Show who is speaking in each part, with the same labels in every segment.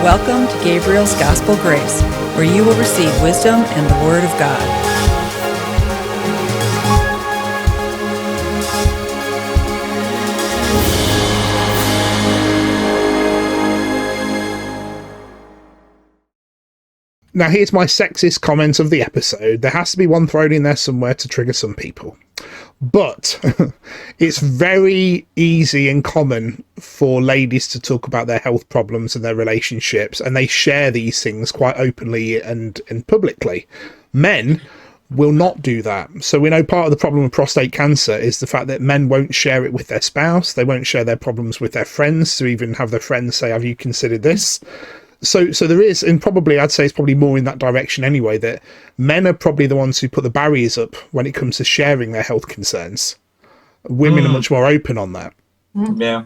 Speaker 1: Welcome to Gabriel's Gospel Grace, where you will receive wisdom and the Word of God.
Speaker 2: Now here's my sexist comment of the episode. There has to be one thrown in there somewhere to trigger some people. But it's very easy and common for ladies to talk about their health problems and their relationships, and they share these things quite openly and publicly. Men will not do that. So we know part of the problem with prostate cancer is the fact that men won't share it with their spouse. They won't share their problems with their friends, to even have their friends say, have you considered this? So there is, and probably I'd say it's probably more in that direction anyway, that men are probably the ones who put the barriers up when it comes to sharing their health concerns. Women are much more open on that.
Speaker 3: Yeah,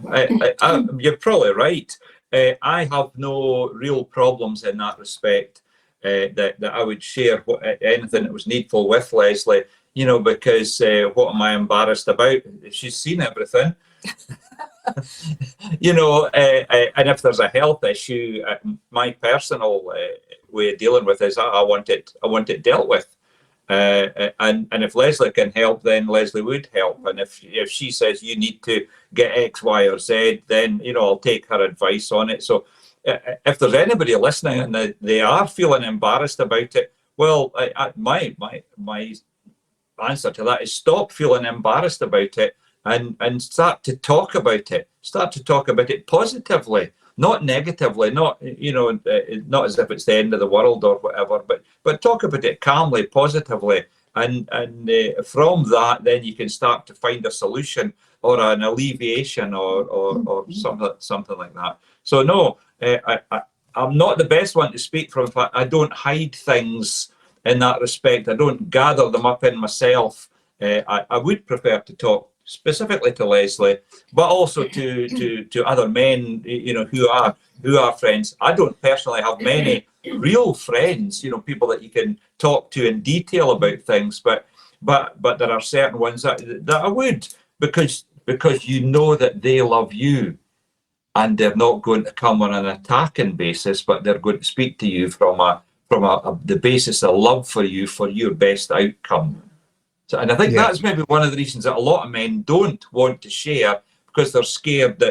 Speaker 3: you're probably right. I have no real problems in that respect, that I would share anything that was needful with Lesley, because what am I embarrassed about? She's seen everything. And if there's a health issue, my personal way of dealing with it is I want it dealt with. And if Lesley can help, then Lesley would help. And if she says you need to get X, Y, or Z, then I'll take her advice on it. So if there's anybody listening and they are feeling embarrassed about it, well, my answer to that is stop feeling embarrassed about it. And start to talk about it. Start to talk about it positively, not negatively, not as if it's the end of the world or whatever, but talk about it calmly, positively, and from that, then you can start to find a solution or an alleviation or something like that. So no, I'm not the best one to speak from. I don't hide things in that respect. I don't gather them up in myself. I would prefer to talk specifically to Lesley, but also to other men, who are friends. I don't personally have many real friends, people that you can talk to in detail about things, but there are certain ones that I would, because that they love you, and they're not going to come on an attacking basis, but they're going to speak to you from the basis of love for you, for your best outcome. So, and I think that's maybe one of the reasons that a lot of men don't want to share, because they're scared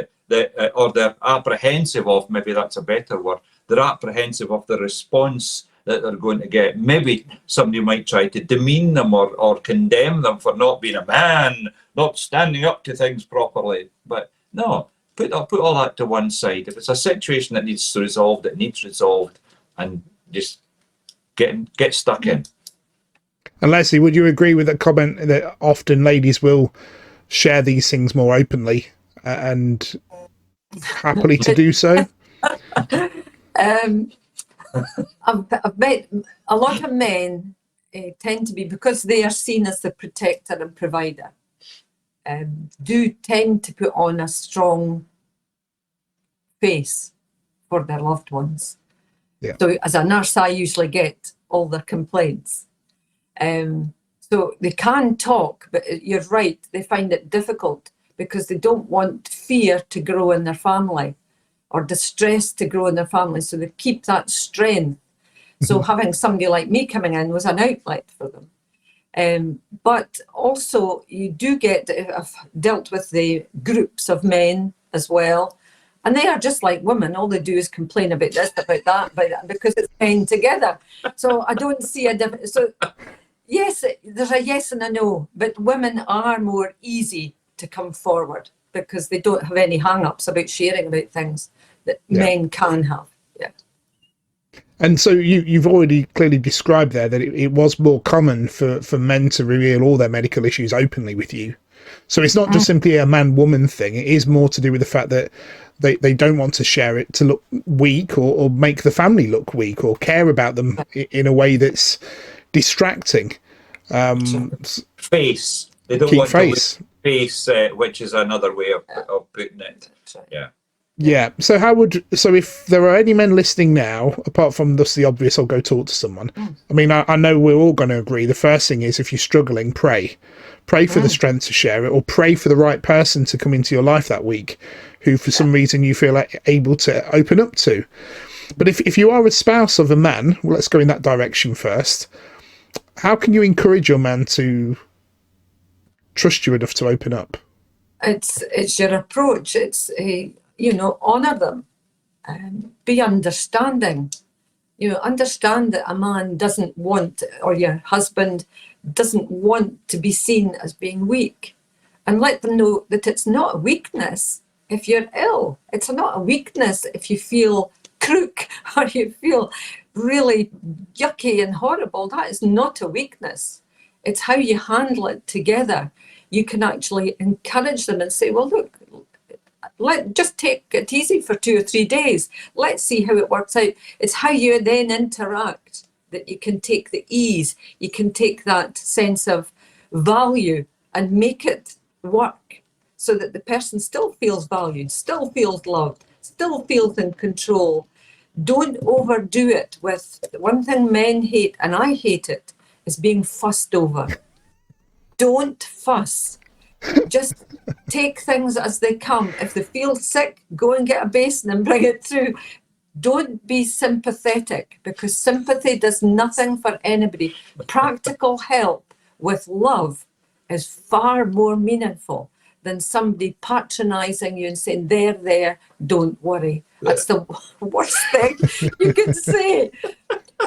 Speaker 3: or they're apprehensive of, maybe that's a better word, they're apprehensive of the response that they're going to get. Maybe somebody might try to demean them or condemn them for not being a man, not standing up to things properly. But no, put all that to one side. If it's a situation that needs resolved, it needs resolved, and just get stuck in.
Speaker 2: And Lesley, would you agree with that comment that often ladies will share these things more openly and happily to do so?
Speaker 4: I've met a lot of men tend to be, because they are seen as the protector and provider, do tend to put on a strong face for their loved ones. Yeah. So as a nurse, I usually get all their complaints. So they can talk, but you're right, they find it difficult because they don't want fear to grow in their family or distress to grow in their family, so they keep that strength. So having somebody like me coming in was an outlet for them. But also you do get, I've dealt with the groups of men as well, and they are just like women. All they do is complain about this, about that, because it's men together. So I don't see a difference. So yes, there's a yes and a no, but women are more easy to come forward because they don't have any hang-ups about sharing about things that men can have. Yeah.
Speaker 2: And so you've already clearly described there that it was more common for men to reveal all their medical issues openly with you. So it's not just simply a man-woman thing. It is more to do with the fact that they don't want to share it to look weak or make the family look weak or care about them in a way that's distracting.
Speaker 3: Face. They don't want face. To face, which is another way of putting it. Yeah.
Speaker 2: Yeah. So if there are any men listening now, apart from the obvious, I'll go talk to someone. I mean, I know we're all going to agree. The first thing is, if you're struggling, pray for the strength to share it, or pray for the right person to come into your life that week, who for some reason you feel able to open up to. But if you are a spouse of a man, well, let's go in that direction first. How can you encourage your man to trust you enough to open up?
Speaker 4: It's your approach. It's honour them, be understanding. Understand that a man doesn't want, or your husband doesn't want to be seen as being weak, and let them know that it's not a weakness if you're ill. It's not a weakness if you feel crook or you feel really yucky and horrible. That is not a weakness. It's how you handle it together. You can actually encourage them and say, well, look, just take it easy for 2 or 3 days. Let's see how it works out. It's how you then interact that you can take the ease. You can take that sense of value and make it work so that the person still feels valued, still feels loved, still feels in control. Don't overdo it with one thing men hate, and I hate it, is being fussed over. Don't fuss. Just take things as they come. If they feel sick, go and get a basin and bring it through. Don't be sympathetic, because sympathy does nothing for anybody. Practical help with love is far more meaningful than somebody patronising you and saying, there, don't worry. That's the worst thing you can say.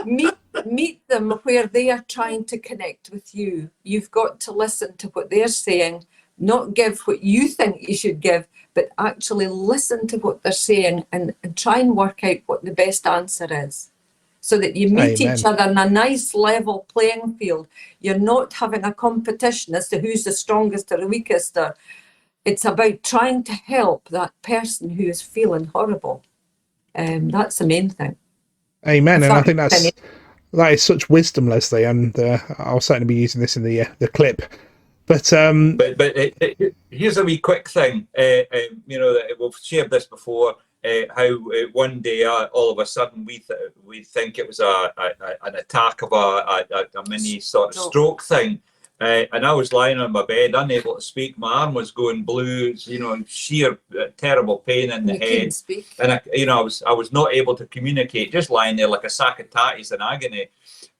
Speaker 4: Meet them where they are trying to connect with you. You've got to listen to what they're saying, not give what you think you should give, but actually listen to what they're saying and try and work out what the best answer is, so that you meet
Speaker 2: Amen.
Speaker 4: each other in a nice level playing field. You're not having a competition as to who's the strongest or the weakest. It's about trying to help that person who is feeling horrible. That's the main thing.
Speaker 2: Amen. And I think that is such wisdom, Lesley, and I'll certainly be using this in the clip. But
Speaker 3: here's a wee quick thing. We've shared this before. How one day all of a sudden we think it was an attack of a mini sort of stroke thing, and I was lying on my bed unable to speak. My arm was going blue, sheer terrible pain in the head, and I was not able to communicate, just lying there like a sack of tatties in agony.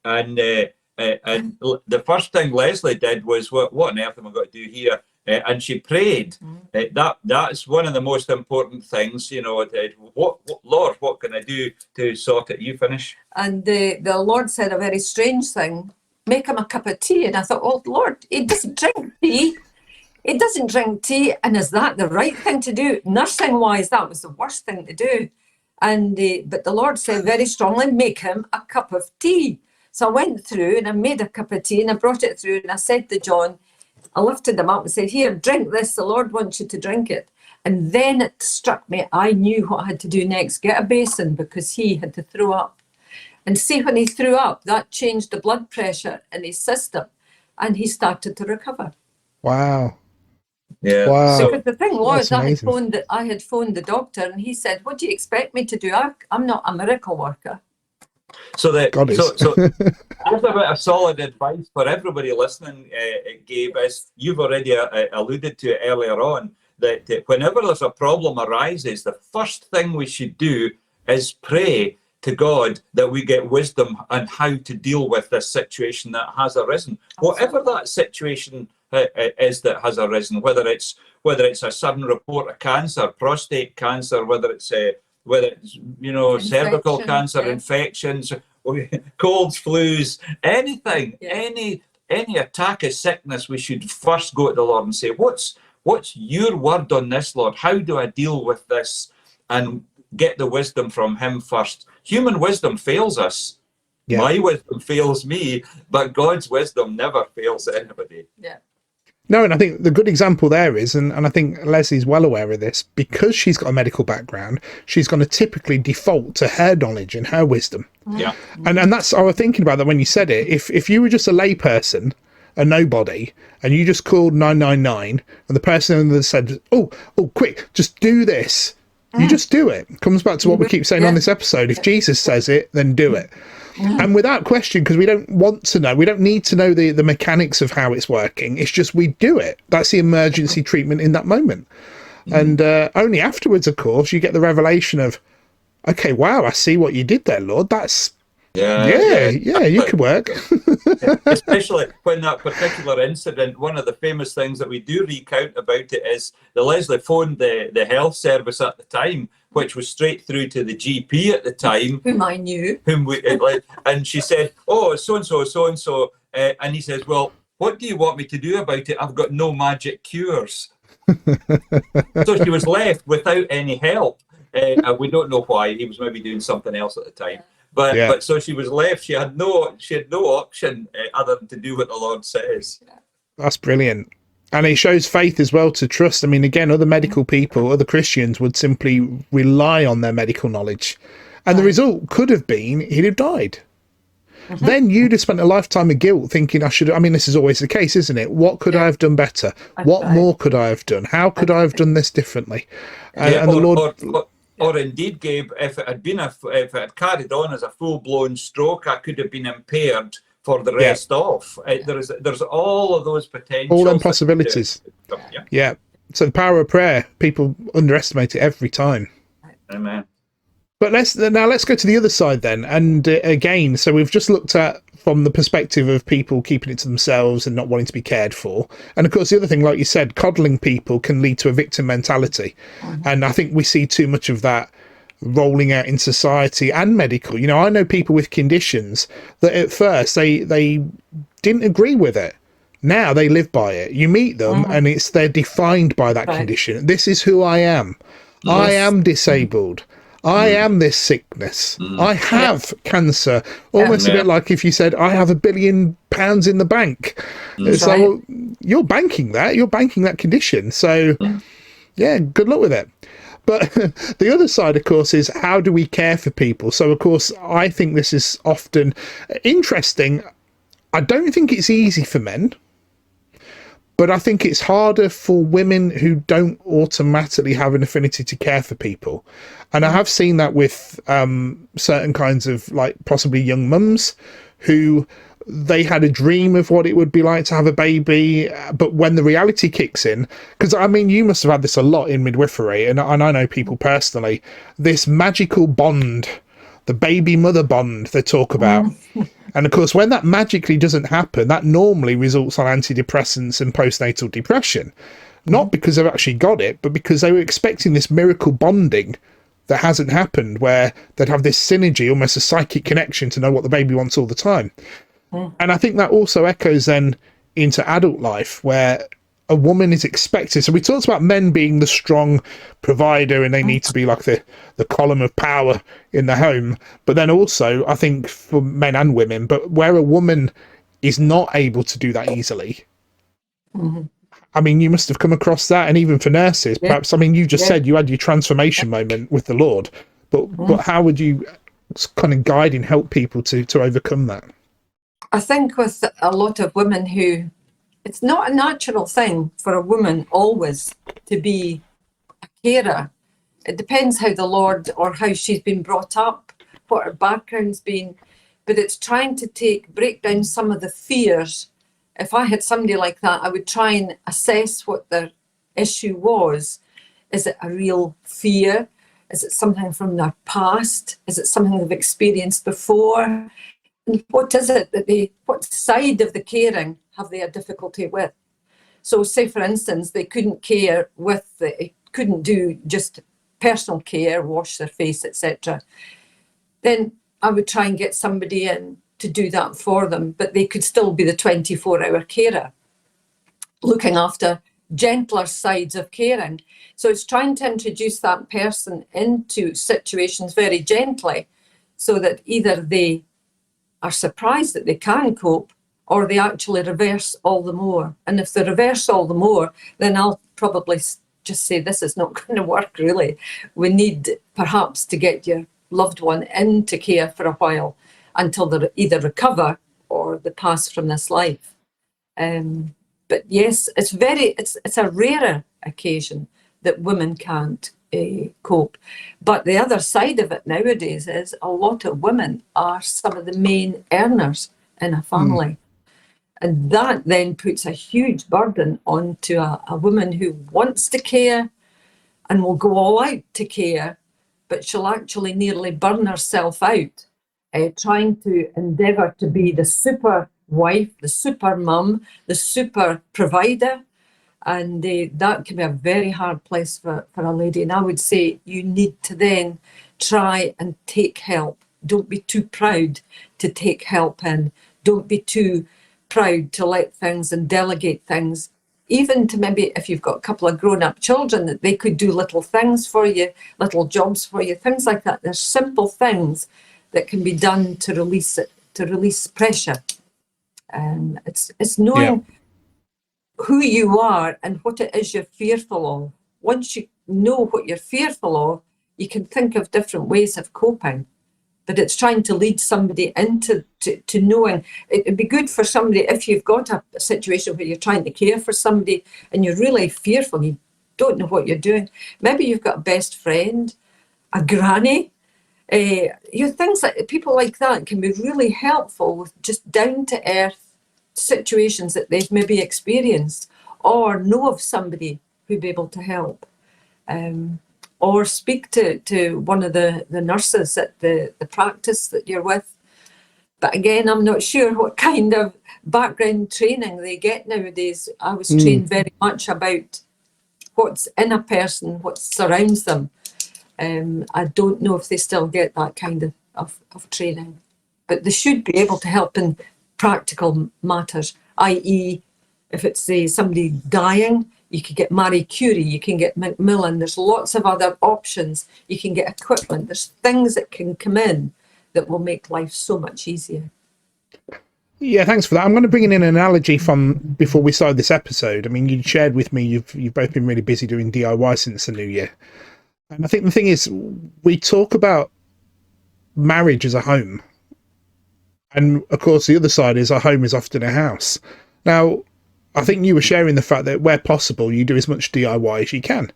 Speaker 3: And the first thing Lesley did was, what on earth am I going to do here? And she prayed. That's one of the most important things, Lord, what can I do to sort it? You finish. And
Speaker 4: the Lord said a very strange thing: make him a cup of tea. And I thought, oh Lord, he doesn't drink tea. He doesn't drink tea. And is that the right thing to do? Nursing wise, that was the worst thing to do. And but the Lord said very strongly, make him a cup of tea. So I went through and I made a cup of tea and I brought it through and I said to John, I lifted them up and said, here, drink this. The Lord wants you to drink it. And then it struck me. I knew what I had to do next. Get a basin, because he had to throw up. And see, when he threw up, that changed the blood pressure in his system. And he started to recover.
Speaker 2: Wow.
Speaker 3: Yeah.
Speaker 2: Wow.
Speaker 4: Because the thing was, I had phoned the doctor and he said, what do you expect me to do? I'm not a miracle worker.
Speaker 3: So as a bit of solid advice for everybody listening, Gabe, as you've already alluded to earlier on, that whenever there's a problem arises, the first thing we should do is pray to God that we get wisdom on how to deal with this situation that has arisen. Whatever that situation is that has arisen, whether it's a sudden report of cancer, prostate cancer, whether it's cervical cancer, infections, colds, flus, anything, any attack of sickness, we should first go to the Lord and say, what's your word on this, Lord? How do I deal with this? And get the wisdom from him first. Human wisdom fails us. Yeah. My wisdom fails me, but God's wisdom never fails anybody.
Speaker 4: Yeah.
Speaker 2: No, and I think the good example there is, and I think Leslie's well aware of this, because she's got a medical background, she's going to typically default to her knowledge and her wisdom.
Speaker 3: Yeah.
Speaker 2: And that's, I was thinking about that when you said it. If you were just a layperson, a nobody, and you just called 999, and the person said, oh, quick, just do this. You just do it. It comes back to what we keep saying on this episode. If Jesus says it, then do it. And without question, because we don't want to know, we don't need to know the mechanics of how it's working. It's just we do it. That's the emergency treatment in that moment. And only afterwards, of course, you get the revelation of, Okay, wow, I see what you did there, Lord. That's
Speaker 3: Yeah,
Speaker 2: you could work.
Speaker 3: especially when that particular incident, one of the famous things that we do recount about it is the Lesley phoned the health service at the time, which was straight through to the GP at the time,
Speaker 4: Whom I knew.
Speaker 3: and she said, "Oh, so and so," and he says, "Well, what do you want me to do about it? I've got no magic cures." So she was left without any help. And we don't know why. He was maybe doing something else at the time. But so she was left. She had no option other than to do what the Lord says.
Speaker 2: That's brilliant. And it shows faith as well, to trust. I mean, again, other medical people, other Christians would simply rely on their medical knowledge. And the result could have been he'd have died. Then you'd have spent a lifetime of guilt thinking, I mean, this is always the case, isn't it? What could I have done better? What more could I have done? How could I have done this differently? And the Lord...
Speaker 3: Or indeed, Gabe, if it had carried on as a full-blown stroke, I could have been impaired for the rest off. There's all of those potentials.
Speaker 2: All them possibilities. Yeah. So the power of prayer, people underestimate it every time.
Speaker 3: Amen.
Speaker 2: But let's go to the other side then. And again, so we've just looked at from the perspective of people keeping it to themselves and not wanting to be cared for. And of course, the other thing, like you said, coddling people can lead to a victim mentality. And I think we see too much of that rolling out in society and medical. You know, I know people with conditions that at first they didn't agree with it. Now they live by it. You meet them and they're defined by that condition. This is who I am. Yes. I am disabled. I am this sickness. I have cancer. Almost a bit like if you said, I have £1 billion in the bank. So you're banking that. You're banking that condition. So, yeah, good luck with it. But the other side, of course, is how do we care for people? So, of course, I think this is often interesting. I don't think it's easy for men. But I think it's harder for women who don't automatically have an affinity to care for people. And I have seen that with certain kinds of, like, possibly young mums who they had a dream of what it would be like to have a baby. But when the reality kicks in, because, I mean, you must have had this a lot in midwifery, and I know people personally, this magical bond, the baby mother bond they talk about. And of course, when that magically doesn't happen, that normally results on antidepressants and postnatal depression. Not because they've actually got it, but because they were expecting this miracle bonding that hasn't happened, where they'd have this synergy, almost a psychic connection to know what the baby wants all the time. And I think that also echoes then into adult life, where a woman is expected. So we talked about men being the strong provider and they need to be like the column of power in the home. But then also, I think for men and women, but where a woman is not able to do that easily. I mean, you must have come across that. And even for nurses, perhaps, I mean, you just said you had your transformation moment with the Lord, but how would you kind of guide and help people to overcome that?
Speaker 4: I think with a lot of women who, it's not a natural thing for a woman always to be a carer. It depends how the Lord or how she's been brought up, what her background's been, but it's trying to break down some of the fears. If I had somebody like that, I would try and assess what their issue was. Is it a real fear? Is it something from their past? Is it something they've experienced before? And what is it that what side of the caring have they a difficulty with? So say, for instance, they couldn't couldn't do just personal care, wash their face, etc. Then I would try and get somebody in to do that for them, but they could still be the 24-hour carer, looking after gentler sides of caring. So it's trying to introduce that person into situations very gently so that either they are surprised that they can cope or they actually reverse all the more. And if they reverse all the more, then I'll probably just say, this is not going to work, really. We need perhaps to get your loved one into care for a while until they either recover or they pass from this life. But yes, it's a rarer occasion that women can't cope. But the other side of it nowadays is a lot of women are some of the main earners in a family. And that then puts a huge burden onto a woman who wants to care and will go all out to care, but she'll actually nearly burn herself out trying to endeavour to be the super wife, the super mum, the super provider. And that can be a very hard place for a lady. And I would say you need to then try and take help. Don't be too proud to take help in. Don't be too proud to let things and delegate things. Even to maybe if you've got a couple of grown-up children, that they could do little things for you, little jobs for you, things like that. There's simple things that can be done to release it, to release pressure. It's knowing who you are and what it is you're fearful of. Once you know what you're fearful of, you can think of different ways of coping. But it's trying to lead somebody into to knowing. It'd be good for somebody if you've got a situation where you're trying to care for somebody and you're really fearful, you don't know what you're doing. Maybe you've got a best friend, a granny. Things like people like that can be really helpful with just down to earth situations that they've maybe experienced, or know of somebody who'd be able to help, or speak to one of the nurses at the practice that you're with. But again, I'm not sure what kind of background training they get nowadays. I was trained very much about what's in a person, what surrounds them. I don't know if they still get that kind of training, but they should be able to help in practical matters, i.e. if it's somebody dying, you could get Marie Curie, you can get Macmillan, there's lots of other options, you can get equipment, there's things that can come in that will make life so much easier.
Speaker 2: Yeah, thanks for that. I'm going to bring in an analogy from before we started this episode. I mean, you shared with me you've both been really busy doing DIY since the new year. And I think the thing is, we talk about marriage as a home. And of course, the other side is a home is often a house. Now, I think you were sharing the fact that where possible, you do as much DIY as you can.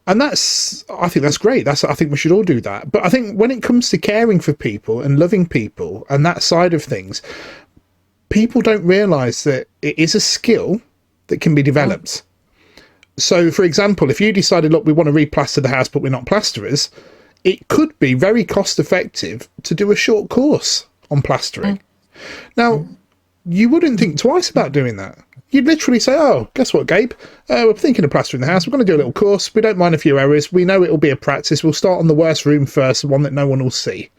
Speaker 2: And I think that's great. I think we should all do that. But I think when it comes to caring for people and loving people and that side of things, people don't realise that it is a skill that can be developed. So, for example, if you decided, look, we want to replaster the house, but we're not plasterers, it could be very cost effective to do a short course on plastering. Now, you wouldn't think twice about doing that. You'd literally say, oh, guess what, Gabe? We're thinking of plastering the house. We're going to do a little course. We don't mind a few errors. We know it'll be a practice. We'll start on the worst room first, the one that no one will see.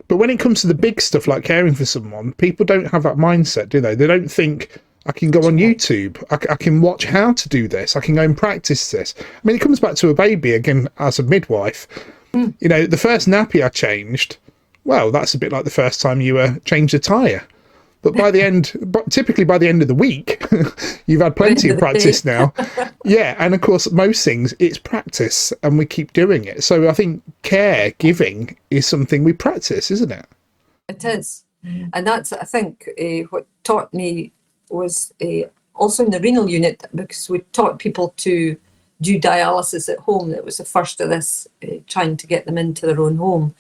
Speaker 2: But when it comes to the big stuff like caring for someone, people don't have that mindset, do they? They don't think, I can go on YouTube. I can watch how to do this. I can go and practice this. I mean, it comes back to a baby again as a midwife. You know, the first nappy I changed, well, that's a bit like the first time you changed a tyre. But typically by the end of the week, you've had plenty of practice now. Yeah, and of course, most things, it's practice, and we keep doing it. So I think caregiving is something we practice, isn't it?
Speaker 4: It is. And that's, I think, what taught me was also in the renal unit, because we taught people to do dialysis at home. That was the first of this, trying to get them into their own home.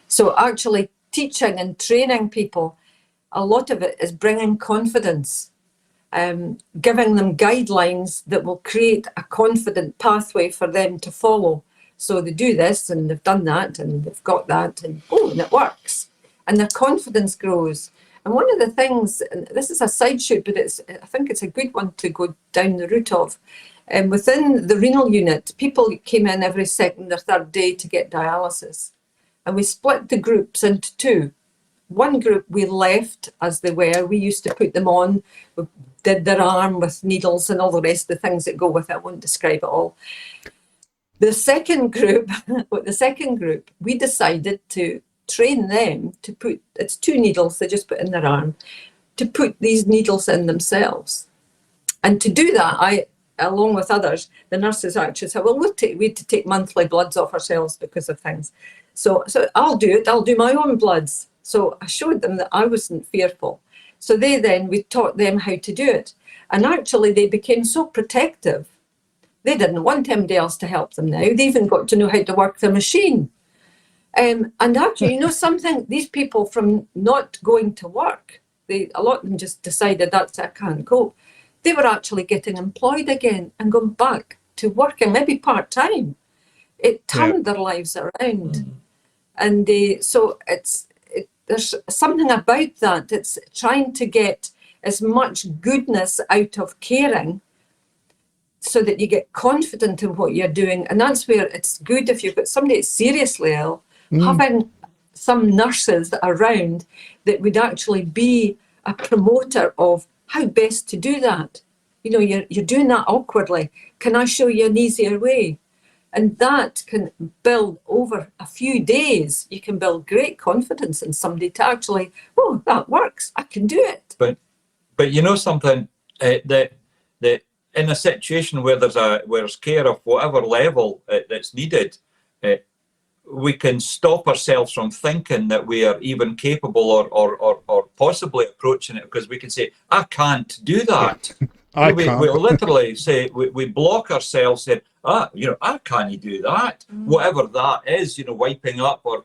Speaker 4: So actually teaching and training people, a lot of it is bringing confidence, giving them guidelines that will create a confident pathway for them to follow. So they do this and they've done that and they've got that and it works. And their confidence grows. And one of the things, and this is a side shoot, but I think it's a good one to go down the route of. Within the renal unit, people came in every second or third day to get dialysis. And we split the groups into two. One group we left as they were. We used to put them on, we did their arm with needles and all the rest of the things that go with it. I won't describe it all. The second group, we decided to train them to put, it's two needles they just put in their arm, to put these needles in themselves. And to do that, I, along with others, the nurses actually said, well, we had to take monthly bloods off ourselves because of things. So I'll do it, I'll do my own bloods. So I showed them that I wasn't fearful. So we taught them how to do it. And actually they became so protective. They didn't want anybody else to help them now. They even got to know how to work the machine. And actually, you know something, these people from not going to work, a lot of them just decided that's it, I can't cope. They were actually getting employed again and going back to working, maybe part-time. It turned their lives around. And there's something about that. It's trying to get as much goodness out of caring so that you get confident in what you're doing. And that's where it's good if you've got somebody that's seriously ill, having some nurses around that would actually be a promoter of how best to do that. You know, you're doing that awkwardly. Can I show you an easier way? And that can build over a few days. You can build great confidence in somebody to actually, oh, that works. I can do it.
Speaker 3: But you know something, that in a situation where there's care of whatever level that's needed, we can stop ourselves from thinking that we are even capable or possibly approaching it, because we can say, I can't do that. We literally say, we block ourselves saying, I can't do that. Whatever that is, wiping up or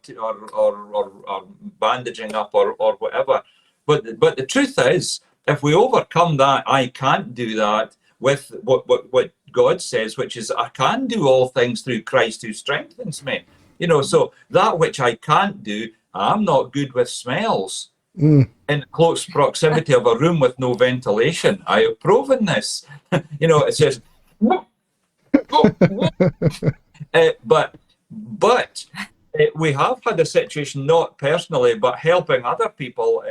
Speaker 3: bandaging up or whatever. But the truth is, if we overcome that, I can't do that, with what God says, which is, I can do all things through Christ who strengthens me. So that which I can't do, I'm not good with smells. In close proximity of a room with no ventilation. I have proven this. It says, but we have had a situation, not personally, but helping other people,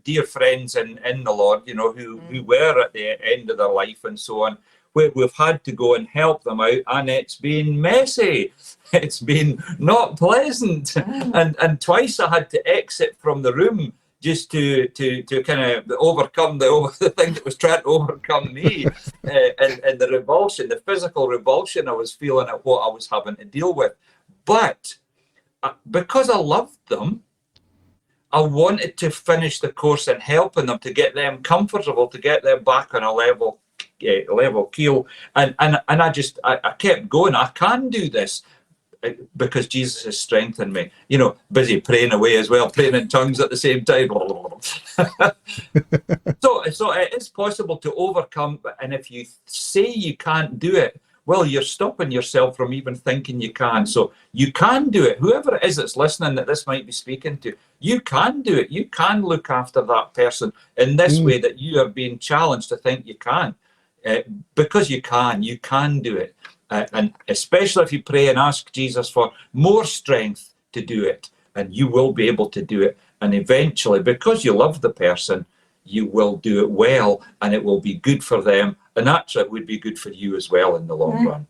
Speaker 3: dear friends in the Lord, who were at the end of their life and so on, where we've had to go and help them out, and it's been messy. It's been not pleasant, and twice I had to exit from the room just to kind of overcome the thing that was trying to overcome me, and the revulsion, the physical revulsion I was feeling at what I was having to deal with. But because I loved them, I wanted to finish the course and helping them to get them comfortable, to get them back on a level keel, and I kept going. I can do this because Jesus has strengthened me. Busy praying away as well, praying in tongues at the same time. So it is possible to overcome, and if you say you can't do it, well, you're stopping yourself from even thinking you can. So you can do it. Whoever it is that's listening that this might be speaking to, you can do it. You can look after that person in this way that you are being challenged to think you can. Because you can do it. And especially if you pray and ask Jesus for more strength to do it, and you will be able to do it. And eventually, because you love the person, you will do it well, and it will be good for them. And actually, it would be good for you as well in the long run.